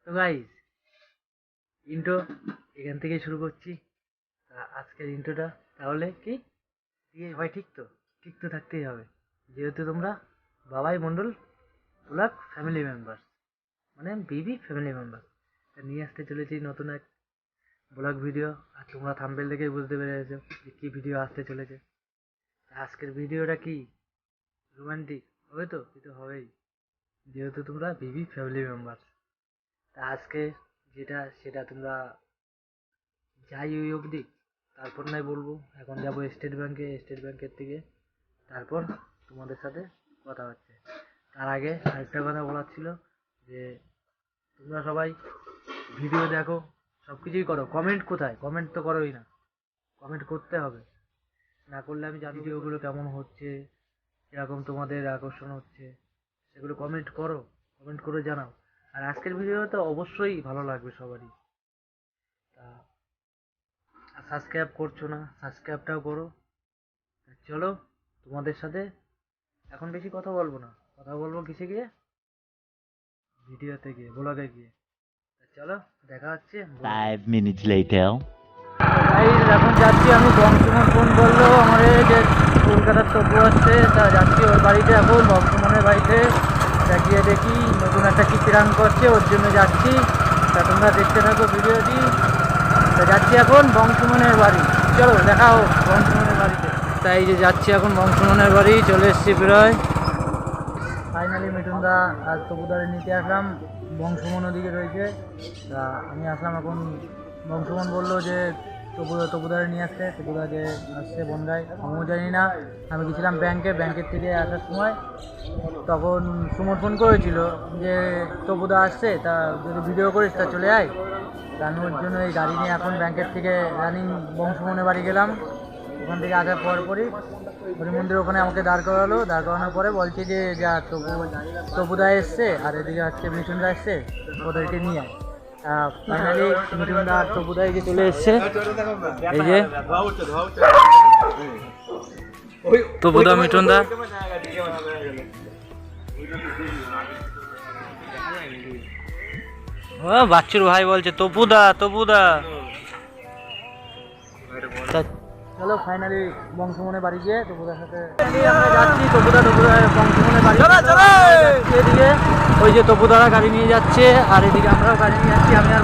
তো guys, intro এখান থেকেই শুরু করছি। আজকের ইন্ট্রোটা তাহলে কি দিয়ে ভাই, ঠিক তো থাকতেই হবে, যেহেতু তোমরা বাবাই মণ্ডল ব্লগ ফ্যামিলি মেম্বার, মানে বিবি ফ্যামিলি মেম্বার, নিয়ে আসতে চলেছি নতুন এক ব্লগ ভিডিও। আর তোমরা থাম্বনেল দেখেই বুঝতে পেরেছো যে কী ভিডিও আসতে চলেছে। আজকের ভিডিওটা কি রোমান্টিক হবে? তো কিন্তু হবেই, যেহেতু তোমরা বিবি ফ্যামিলি মেম্বার। তা আজকে যেটা সেটা তোমরা যাই ওই অবধি, তারপর নয় বলবো। এখন যাবো স্টেট ব্যাংকের থেকে, তারপর তোমাদের সাথে কথা হচ্ছে। তার আগে আরেকটা কথা বলার ছিল যে তোমরা সবাই ভিডিও দেখো, সব কিছুই করো, কমেন্ট কোথায়? কমেন্ট তো করোই না, কমেন্ট করতে হবে। না করলে আমি জানি ভিডিওগুলো কেমন হচ্ছে, এরকম তোমাদের আকর্ষণ হচ্ছে, সেগুলো কমেন্ট করো, কমেন্ট করে জানাও। আর আজকের ভিডিও তো অবশ্যই ভালো লাগবে সবারই। তা সাবস্ক্রাইব করছো না, সাবস্ক্রাইবটাও করো। চলো তোমাদের সাথে এখন বেশি কথা বলবো না, কথা বলবো কিসে গিয়ে, ভিডিওতে গিয়ে, ব্লগে গিয়ে। চলো দেখা হচ্ছে 5 minutes later. এখন যাচ্ছি আমি। বংশমন ফোন করলো আমাদের যে কলকাতার তপু আসছে, তা যাচ্ছি ওর বাড়িতে এখন, বংশমনের বাড়িতে। তা গিয়ে দেখি নতুন একটা কি প্রাণ করছে, ওর জন্য যাচ্ছি। তা তোমরা দেখতে থাকো ভিডিওটি। তা যাচ্ছি এখন বংশমনের বাড়ি, চলো দেখা হোক বংশমনের বাড়িতে। তাই যে যাচ্ছি এখন বংশমনের বাড়ি, চলে এসছি প্রায়। ফাইনালি মিঠুনদা আর তপুদারে নিতে আসলাম, বংশমন ওদিকে রয়েছে। তা আমি আসলাম এখন। বংশমন বললো যে তপুদারে নিয়ে আসতে, তপুদাকে আসছে বনগায়, আমিও জানি না। আমি গেছিলাম ব্যাংকের থেকে আসার সময়, তখন সুমন ফোন করেছিল যে তপুদা আসছে, তা যদি ভিডিও করিস তা চলে আয়। তা আমি ওর জন্য এই গাড়ি নিয়ে এখন ব্যাংকের থেকে রানিং বংশমনের বাড়ি গেলাম। ওখান থেকে আসার পরপরই হরি মন্দির ওখানে আমাকে দাঁড় করানোর পরে বলছে যে যা তপুদা এসছে আর এদিকে হচ্ছে মিঠুনদা এসছে, ওদেরকে নিয়ে আয়। ফাইনালি মিঠুনদা আর তপুদা যে চলে এসছে, এই যে তপুদা মিঠুনদা। ও বাচ্চুর ভাই বলছে তপুদা। চলো ফাইনালি বংশমনের বাড়ি গিয়ে তপুদার সাথে আমরা যাচ্ছি। তপুদা বংশমনের বাড়ি এদিকে ওই যে তপুদারা গাড়ি নিয়ে যাচ্ছে, আর এদিকে আমরাও গাড়ি নিয়ে যাচ্ছি। আমি আর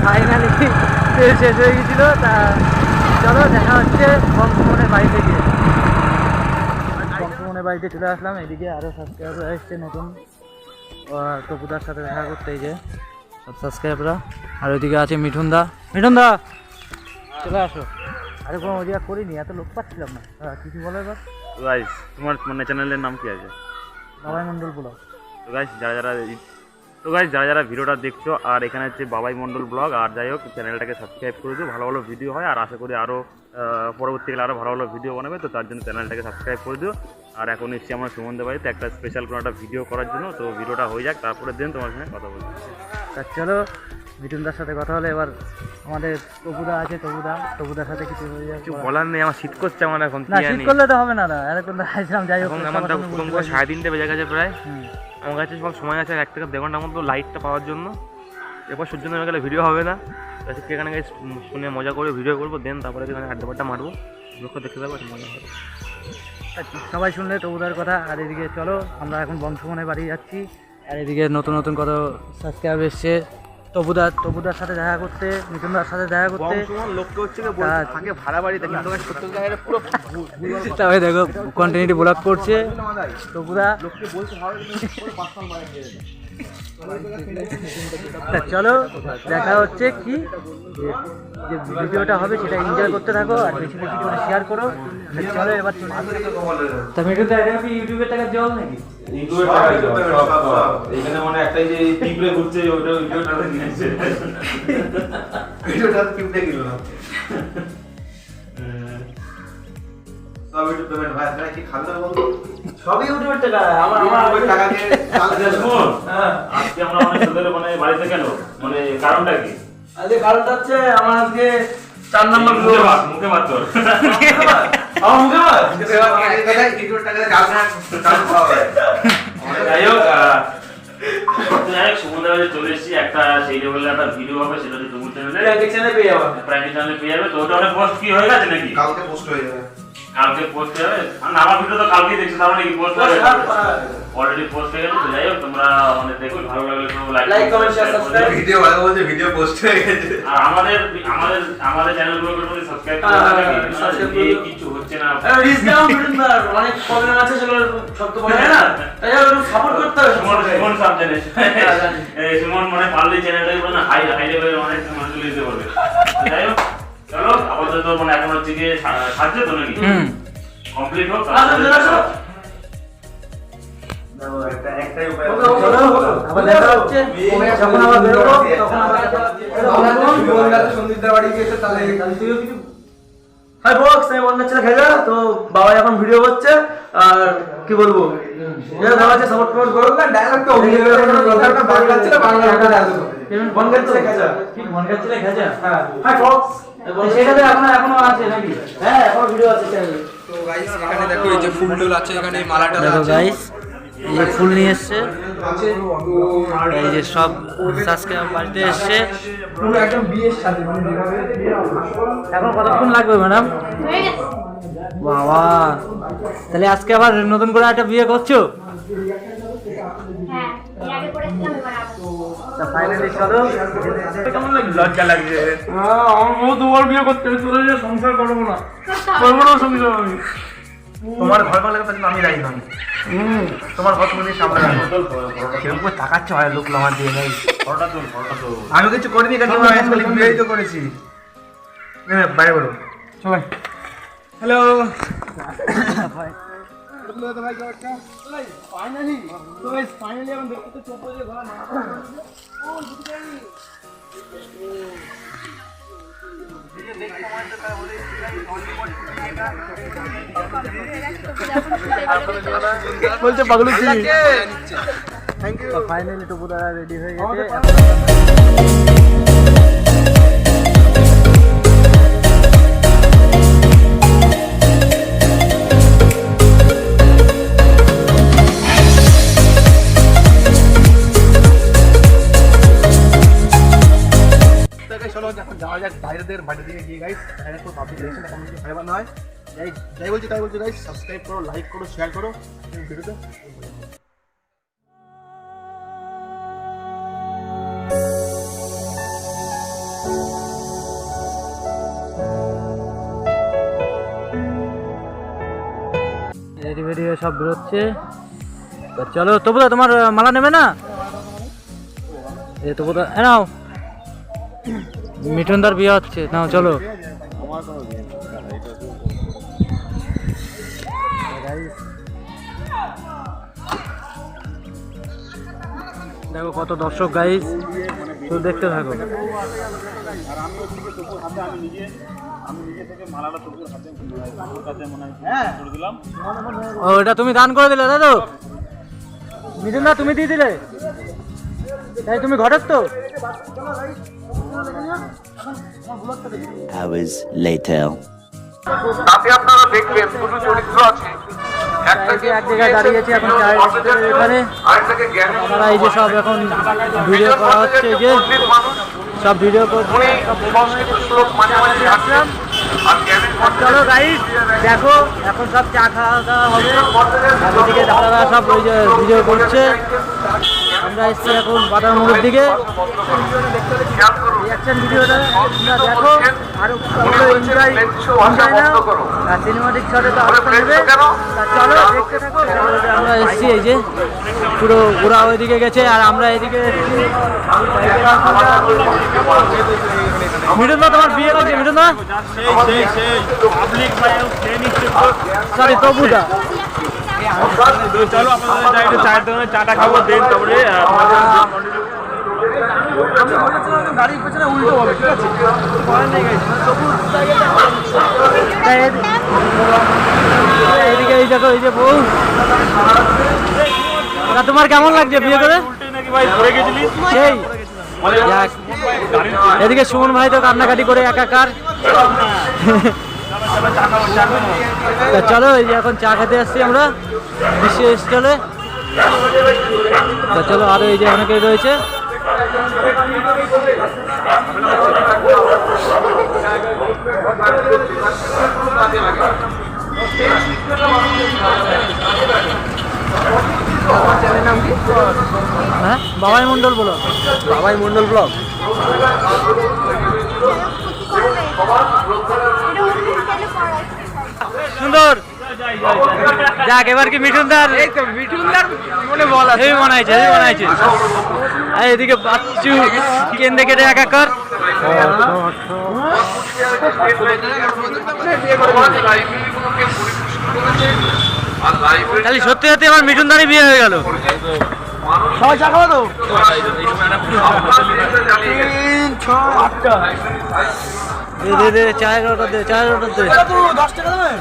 ফাইনালি শেষ হয়ে গেছিল। তা চলো দেখা হচ্ছে বংশমনের বাড়িতে গিয়ে। বংশমনের বাড়িতে চলে আসলাম। এদিকে আরও সাবস্ক্রাইবার এসছে নতুন, তপুদার সাথে দেখা করতে, এই যে সব সাবস্ক্রাইবরা। আর ওইদিকে আছে মিঠুনদা চলে আসো। আরে কোনো মজা করিনি, এত লোক পাচ্ছিলাম না। কিছু বলো এবার। তো গাইস, তোমার মানে চ্যানেলের নাম কি আছে? বাবাই মণ্ডল ব্লগ। তো গাইস যারা যারা ভিডিওটা দেখছো, আর এখানে হচ্ছে বাবাই মণ্ডল ব্লগ। আর যাই হোক, চ্যানেলটাকে সাবস্ক্রাইব করে দিও, ভালো ভালো ভিডিও হয়। আর আশা করি আরও পরবর্তীকালে আরও ভালো ভালো ভিডিও বানাবে, তো তার জন্য চ্যানেলটাকে সাবস্ক্রাইব করে দিও। আর এখন এসছি আমরা সুমনদের বাড়িতে একটা স্পেশাল কোনো একটা ভিডিও করার জন্য। তো ভিডিওটা হয়ে যাক, তারপরে দেন তোমার সঙ্গে কথা বলছি। তা চলো মিঠুনদার সাথে কথা হলে এবার আমাদের তপুদা আছে, তপুদার সাথে কিছু হয়ে যাবে। কিছু বলার নেই, আমার শীত করছে। আমার এখন না, শীত করলে তো হবে না, এরকম আসলাম। যাই হোক, আমার 3:30 বেজে গেছে প্রায়। আমার কাছে সব সময় আছে 1 থেকে 1.5 ঘন্টার মতো লাইটটা পাওয়ার জন্য। এরপর সূর্য নেমে গেলে ভিডিও হবে না। সেখানে শুনে মজা করে ভিডিও করবো, দেন তারপরে এখানে আড্ডা মারবো, লোককে দেখতে পাবো, মজা হবে। সবাই শুনলে তবুদার কথা। আর এদিকে চলো আমরা এখন বংশমনের বাড়ি যাচ্ছি। আর এদিকে নতুন কত সাবস্ক্রাইব এসছে, তবুদার সাথে দেখা করতে, মিঠুনদার সাথে দেখা করতে। তবে দেখো কন্টিনিউটি ব্লগ করছে তবুদা। চলো দেখা হচ্ছে কি যে ভিডিওটা হবে সেটা এনজয় করতে থাকো, আর বেশি বেশি করে শেয়ার করো। চলো এবার তা মিঠুনদা, এটা কি ইউটিউবের টাকা জল নাকি? এখানে মানে একটাই যে টিপলে ঘুরছে, ওইটা ভিডিওটাতে নিয়েছে। ভিডিওটাতে টিপলে গেল না। সব ইউটিউব পেমেন্ট ভাই, আপনারা কি খাবেন বলতো? সবই ইউটিউবের টাকা। আমার টাকা দিয়ে চালাতে শুনুন, আজকে আমরা অনেক তোদের মানে বাড়িতে কেন, মানে কারণটা কি? আজকে কারণটা হচ্ছে আমার আজকে 4 নম্বর মুখে ভাত তোর। আমার মুখে ভাত? ইউটিউবের টাকা দিয়ে চাল খাওয়া হয়। যাই হোক সুমনদের কাছে চলে এসেছি একটা সেই লেভেলের একটা ভিডিও হবে, সেটা হচ্ছে টুকুর চ্যানেলে প্র্যাঙ্কের চ্যানেলে পেয়ে যাবে। তো ওটা অনেক পোস্ট কি হয়ে গেছে নাকি? কালকে পোস্ট হয়ে যাবে। কালকে পোস্ট হয়ে যাবে। আর আমার ভিডিও তো কালকেই দেখছি, তার মানে কি পোস্ট হয়ে গেছে? অলরেডি পোস্ট হয়ে গেছে। তো যাই হোক তোমরা মানে দেখো, ভালো লাগলে like comment share subscribe. Video ভালো বলছে, ভিডিও পোস্ট হয়ে গেছে। আর আমাদের চ্যানেলগুলোকে যদি সাবস্ক্রাইব করে রাখি, কিছু হচ্ছে না। অনেক প্রবলেম আছে, সেগুলো সব তো বলে না, তাই সাপোর্ট করতে হবে। সুমন সব জানিস, সুমন মানে পারলে চ্যানেলটাকে পুরো না হাই লেভেলের অনেক মানুষ চলে যেতে পারবে। যাই হোক চলো, আপাতত মানে এখন হচ্ছে গিয়ে সাজছে তো নাকি কমপ্লিট হোক। একটাই উপায় আবার দেখা হচ্ছে যখন আবার বেরোবো, তখন সন্দীপদার বাড়ি গিয়েছে, তাহলে তুইও কিছু। হাই বক্স, আমি বন্যার ছেলে খেলা। তো বাবা এখন ভিডিও করছে, আর কি বলবো, সাপোর্ট করবো না। ডায়লগ তো বাংলা ছিল, বাংলা বনগার ছেলে খেজা, ঠিক বনগার ছেলে খেজা। হ্যাঁ হাই বক্স, সেটাতে এখনো আছে নাকি? হ্যাঁ এখনো ভিডিও আছে চ্যানেলে। তো গাইস এখানে দেখো এই যে ফুল টুল আছে, এখানে মালাটা দেখো আছে গাইস, এই যে ফুল নিয়ে এসছে, এই যে সব সাবস্ক্রাইব বাড়িতে এসছে। পুরো একদম বিয়ের সাথে, মানে এখন কতক্ষণ লাগবে ম্যাডাম? বাবা, তাহলে আজকে আবার নতুন করে একটা বিয়ে করছো? হ্যাঁ, এর আগে করেছিলাম, এবার আবার। ফাইনালি চলো। কেমন লাগছে? লজ্জা লাগছে। আমার দুবার বিয়ে করতে চলে যে সংসার করবো না, করবো না সংসার আমি। তোমার ঘর ভালো লাগে, আমি রাই না। তোমার ঘর তুমি সামনে রাখো। কেউ করে তাকাচ্ছে হয় লোক আমার দিয়ে নাই। আমি কিছু করিনি, কারণ আমি বিয়েই তো করেছি। বাইরে বলো সবাই। হ্যালো। বলছে পাগলু জি। ফাইনালি টুপু দাদা রেডি হয়ে গেছে। চলো এখন যাওয়া যাক বাইরে দিকে গিয়ে গাইস, এখানে তো পাবলিক রিলেশন এখন কিছু খারাপ না হয়। যাই বলছি গাইস, সাবস্ক্রাইব করো, লাইক করো, শেয়ার করো ভিডিওতে। রেডি ফেডি হয়ে সব বেরোচ্ছে। তো চলো, তবুদা তোমার মালা নেবে না? তবুদা নাও, মিঠুনদার বিয়ে হচ্ছে, নাও চলো। দেখো কত দর্শক গাইস, শুধু দেখতে থাকো। ও এটা তুমি দান করে দিলে দাদু? মিঠুনদা তুমি দিয়ে দিলে? তাই তুমি ঘটের তো? Hours later. তাতে আপনারা দেখবেন দুটো চরিত্র আছে, একটাকে এক জায়গায় দাঁড়িয়েছি এখন এখানে। আরেকটাকে জ্ঞানী আপনারা এই যে সব এখন ভিডিও করা হচ্ছে, এই যে মানুষ। সব ভিডিও করছে। উনি সংস্কৃত শ্লোক মাঝে মাঝে আসছেন, আর জ্ঞানের চলো গাইস দেখো, এখন সব চা খাওয়া দাওয়া হবে। আর এদিকে দাদারা সব ওই যে ভিডিও করছে। আমরা এসছি এখন বাটার মোড়ের দিকে। রিয়াকশন ভিডিওটা তোমরা দেখো, আরো এনজয় না। আর সিনেমাটিক শটে তো আরো নেবে। তা চলো দেখতে থাকো। আমরা এসছি এই যে পুরো ওরা ওইদিকে গেছে, আর আমরা এদিকে এসছি। মিঠুনদা তোমার বিয়ে হচ্ছে? মিঠুনদা সরি তবুদা। চলো আপনাদের যাই একটু চায়ের দোকানে চাটা খাবো, দেন তারপরে গাড়ির পেছনে উল্টো হবে, ঠিক আছে? এদিকে এই দেখো, এই যে বউ। তোমার কেমন লাগছে বিয়ে করে? নাকি ভাই ধরে গেছিলি সেই যাক, এদিকে সুমন ভাই তো কান্নাকাটি করে একাকার। তা চলো এই যে এখন চা খেতে আসছি আমরা বিশ্ব স্টলে। তা চলো, আরো এই যে অনেকেই রয়েছে। হ্যাঁ, বাবাই মন্ডল বলো। বাবাই মন্ডল ব্লগ। সুন্দর। যাক, এবার কি মিঠুনদার? এই তো মিঠুনদার মনে বল আছে। হেভি বানাইছে, হেভি বানাইছে। আর এদিকে বাচ্চু কেন্দ্রে কেটে এক এক কর। তাহলে সত্যি সত্যি আমার মিঠুনদারই বিয়ে হয়ে গেল। সবাই চা খাবো তো? 3, 6, 8টা। দে দে, চায়ের অর্ডার দে, চায়ের অর্ডার দে। 10 টাকা দেবেন?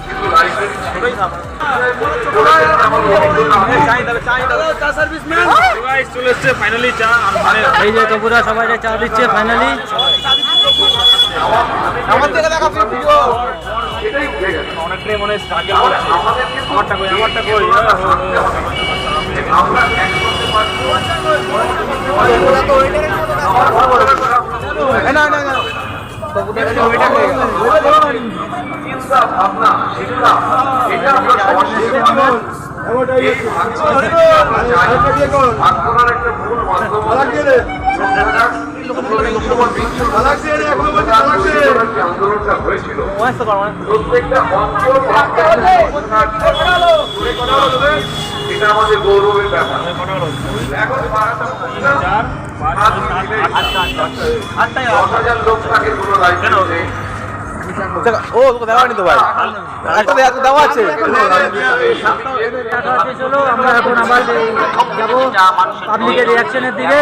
চা সার্ভিস ম্যান। চলে এসছে ফাইনালি চা। এই যে তপুরা সবাই চা দিচ্ছে ফাইনালি। আমার থেকে দেখা ভিডিও। অনেকটাই মনে স্ট্রাগল করছে। আমারটা কই, আমারটা কই। না না না, এটা আমাদের গৌরবের ব্যাপার। এখন 10,000 লোক থাকে কোনো লাইসেন্স নেই। ও তোকে দেওয়া হয়নি তো ভাই, একটা দেওয়া আছে। চলো, আমরা এখন আবার যাবো পাবলিকের রিয়াকশনের দিকে।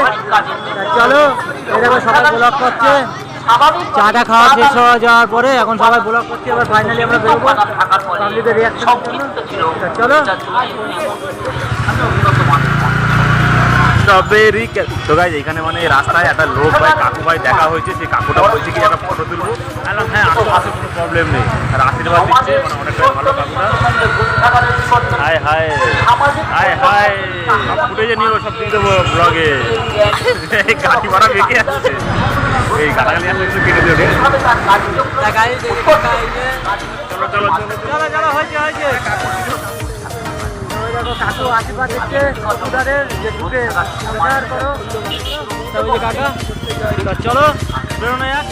চলো, এই দেখো সবাই ব্লগ করছে। চাটা খাওয়া শেষ হয়ে যাওয়ার পরে এখন সবাই ব্লগ করছে। এবার ফাইনালি আমরা বেরোবো পাবলিকের রিয়াকশনের জন্য। চলো। তো গাইজ এখানে মানে রাস্তায় একটা লোক ভাই কাকু ভাই দেখা হয়েছে, সেই কাকুটা বলছে কি একটা ফটো তুলবো। বললাম হ্যাঁ আসো আসো, কোনো প্রবলেম নেই। আর আশীর্বাদ দিচ্ছে, মানে অনেকটাই ভালো কাকুটা। হায় হায় হায় হায়, সব ফুটেজে নিয়ে সব দিয়ে দেবো ব্লগে। গাড়ি ভাড়া বেঁকে আসছে, এই গাড়াগাড়ি আসলে একটু কেটে দেবে। চলো চলো চলো চলো চলো, হয়েছে হয়েছে। কাকু আশীর্বাদ দিচ্ছে কম্পিউটারের যে ঢুকে শেয়ার করো। তবে যে কাকা, চলো বেরোনো যাক।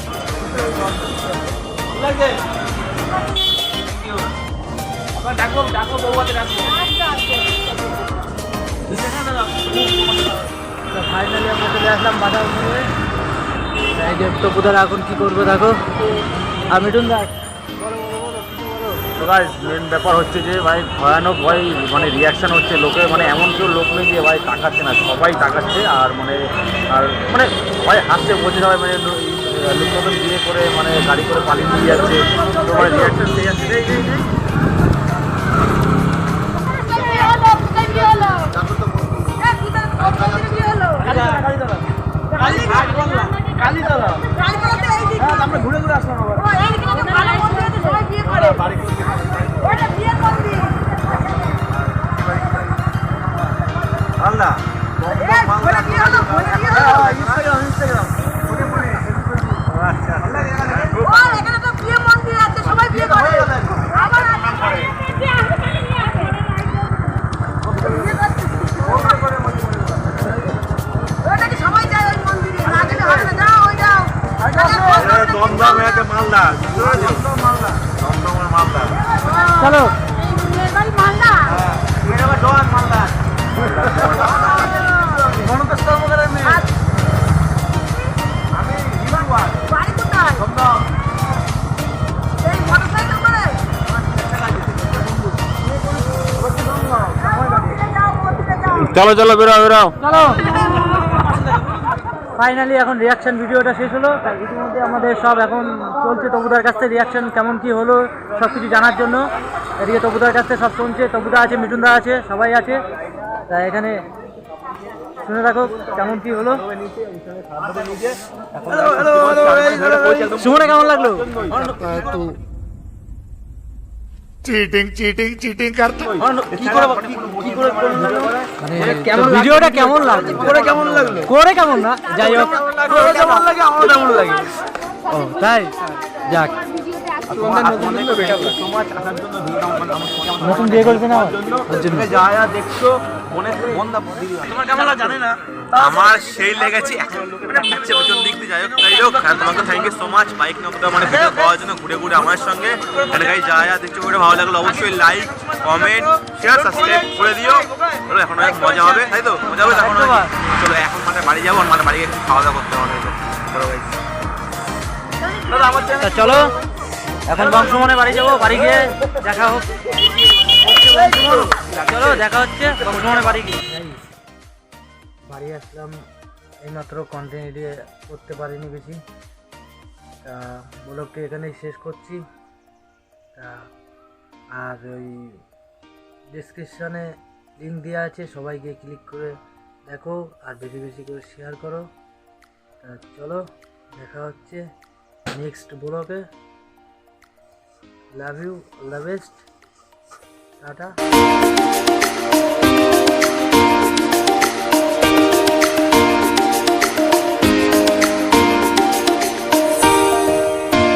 ফাইনালি আমরা চলে আসলাম বাজার মোড়ে। এই যে তপুদারা এখন কি করবে দেখো। আর মিঠুন দাস তো গাইস মেন ব্যাপার হচ্ছে যে ভাই ভয়ানক ভাই মানে রিয়াকশন হচ্ছে লোকে, মানে এমন কেউ লোক নেই যে ভাই তাকাচ্ছে না, সবাই তাকাচ্ছে। আর মানে ভাই হাসছে, বলছে সবাই মানে লোক মতন বিয়ে করে মানে গাড়ি করে পালিয়ে নিয়ে যাচ্ছে। তো ভাই রিয়াকশন দিয়ে যাচ্ছে। আমরা ঘুরে ঘুরে আসলাম আবার। মালদা ইনস্টাগ্রাম দমদম একটা মালদা, দমদমের মালদা। চলো। মালদা গণতন্ত্র মগের মেয়ে। আমি রিভার বাড়ি কোথায়? দমদম। এই মোটরসাইকেল করে? চলো চলো বেরাও বেরাও। চলো। ফাইনালি এখন রিয়াকশন ভিডিওটা শেষ হলো। তাই ইতিমধ্যে আমাদের সব এখন চলছে তবুদার কাছ থেকে রিয়াকশন কেমন কি হলো সব কিছু জানার জন্য। এদিকে তবুদার কাছ থেকে সব শুনছে, তবুদা আছে, মিঠুনদা আছে, সবাই আছে। তাই এখানে শুনে রাখো কেমন কি হলো। সুমনে কেমন লাগলো? ভিডিওটা কেমন লাগলো? করে কেমন লাগলো? করে কেমন না, যাই হোক কেমন লাগে আমার কেমন লাগে ও তাই যাক। নতুন বিয়ে করবে না? যা যা দেখছো তোমার কেমন লাগে জানি না, আমার সেই লেগেছে মানে পিচ্ছে প্রচুর দিক দিয়ে। যাই হোক আর তোমাকে thank you so much bike নম্বরটা মানে ভিডিও পাওয়ার জন্য, ঘুরে ঘুরে আমার সঙ্গে এখানে গাই যা যা দেখছো ভিডিও ভালো লাগলো অবশ্যই লাইক কমেন্ট শেয়ার সাবস্ক্রাইব করে দিও। চলো এখন অনেক মজা হবে, তাই তো মজা হবে তখন। চলো এখন মানে বাড়ি যাবো, মানে বাড়ি গিয়ে একটু খাওয়া দাওয়া করতে হবে। চলো গাইস, তা চলো এখন বংশমনে বাড়ি যাবো, বাড়ি গিয়ে দেখা হোক। চলো দেখা হচ্ছে বংশমনে বাড়ি গিয়ে। বাড়ি আসলাম এইমাত্র, কন্টেন্ট এডিট করতে পারিনি বেশি, তা ব্লগটি এখানেই শেষ করছি। তা আর ওই ডিসক্রিপশানে লিঙ্ক দেওয়া আছে, সবাই গিয়ে ক্লিক করে দেখো আর বেশি বেশি করে শেয়ার করো। তা চলো দেখা হচ্ছে নেক্সট ব্লগে। Love you, all the best, tata.